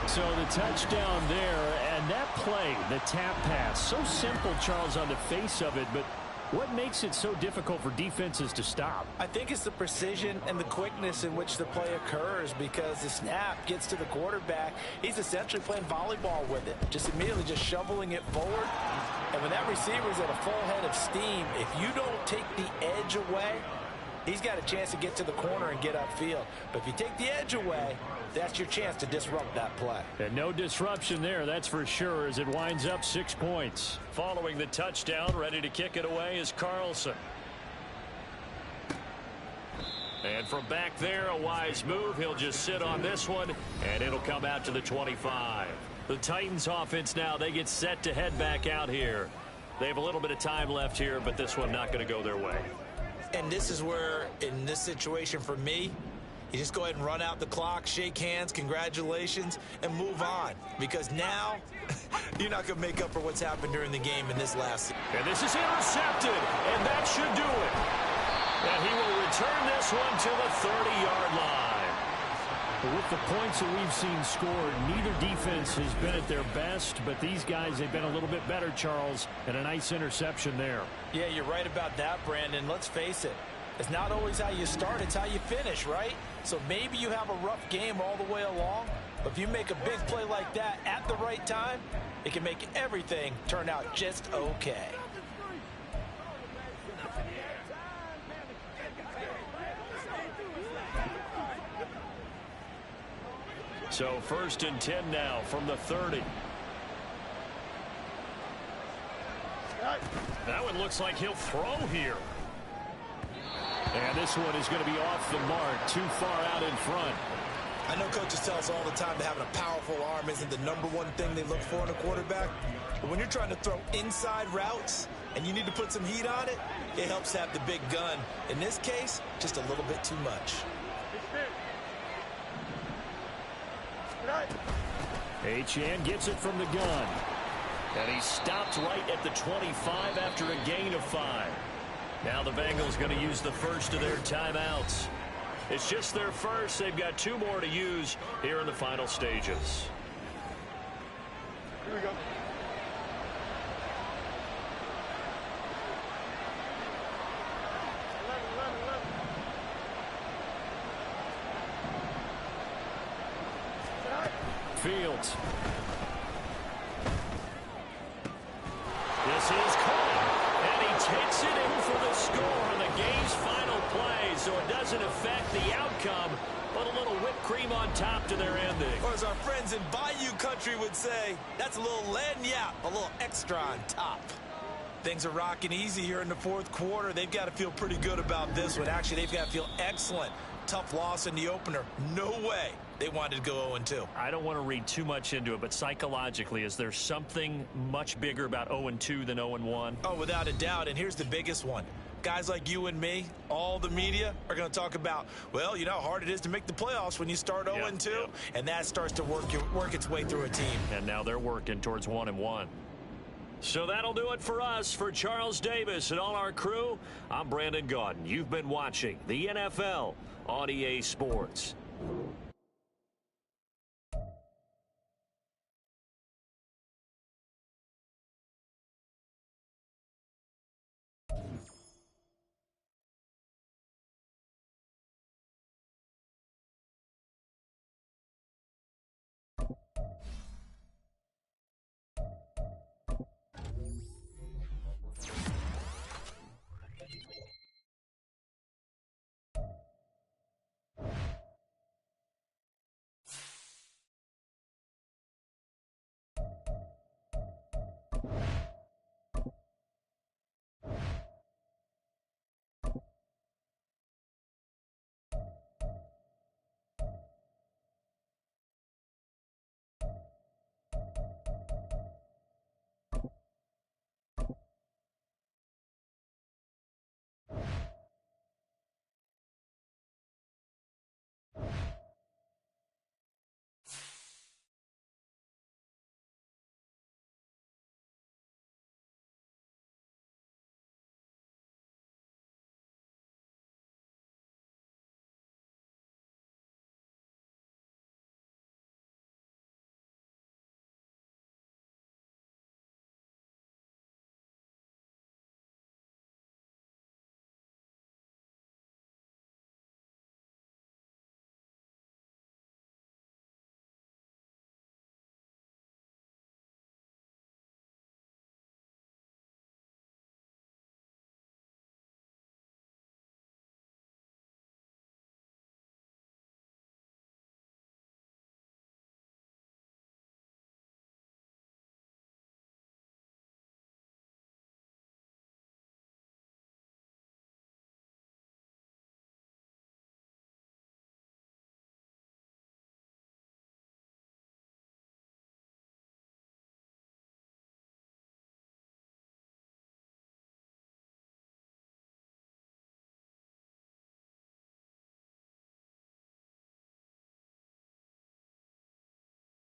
So the touchdown there, and that play, the tap pass, so simple, Charles, on the face of it, but what makes it so difficult for defenses to stop? I think it's the precision and the quickness in which the play occurs because the snap gets to the quarterback. He's essentially playing volleyball with it, just immediately just shoveling it forward. And when that receiver's at a full head of steam, if you don't take the edge away, he's got a chance to get to the corner and get upfield. But if you take the edge away, that's your chance to disrupt that play. And no disruption there, that's for sure, as it winds up 6 points. Following the touchdown, ready to kick it away is Carlson. And from back there, a wise move. He'll just sit on this one, and it'll come out to the 25. The Titans offense now, they get set to head back out here. They have a little bit of time left here, but this one not going to go their way. And this is where, in this situation for me, you just go ahead and run out the clock, shake hands, congratulations, and move on. Because now, you're not going to make up for what's happened during the game in this last season. And this is intercepted, and that should do it. And he will return this one to the 30-yard line. But with the points that we've seen scored, neither defense has been at their best, but these guys, they've been a little bit better, Charles, and a nice interception there. Yeah, you're right about that, Brandon. Let's face it. It's not always how you start, it's how you finish, right? So maybe you have a rough game all the way along, but if you make a big play like that at the right time, it can make everything turn out just okay. So 1st and 10 now from the 30. That one looks like he'll throw here. And this one is going to be off the mark, too far out in front. I know coaches tell us all the time that having a powerful arm isn't the #1 thing they look for in a quarterback. But when you're trying to throw inside routes and you need to put some heat on it, it helps have the big gun. In this case, just a little bit too much. Achane gets it from the gun. And he stopped right at the 25 after a gain of 5. Now the Bengals going to use the first of their timeouts. It's just their first. They've got 2 more to use here in the final stages. Here we go. Fields. This is caught, and he takes it in for the score on the game's final play, so it doesn't affect the outcome, but a little whipped cream on top to their ending. Or as our friends in Bayou Country would say, that's a little lagniappe, a little extra on top. Things are rocking easy here in the 4th quarter. They've got to feel pretty good about this one. Actually, they've got to feel excellent. Tough loss in the opener. No way they wanted to go 0-2. I don't want to read too much into it, but psychologically, is there something much bigger about 0-2 than 0-1? Oh, without a doubt, and here's the biggest one. Guys like you and me, all the media, are going to talk about, well, you know how hard it is to make the playoffs when you start 0-2, and that starts to work its way through a team. And now they're working towards 1-1. So that'll do it for us. For Charles Davis and all our crew, I'm Brandon Gaudin. You've been watching the NFL on EA Sports.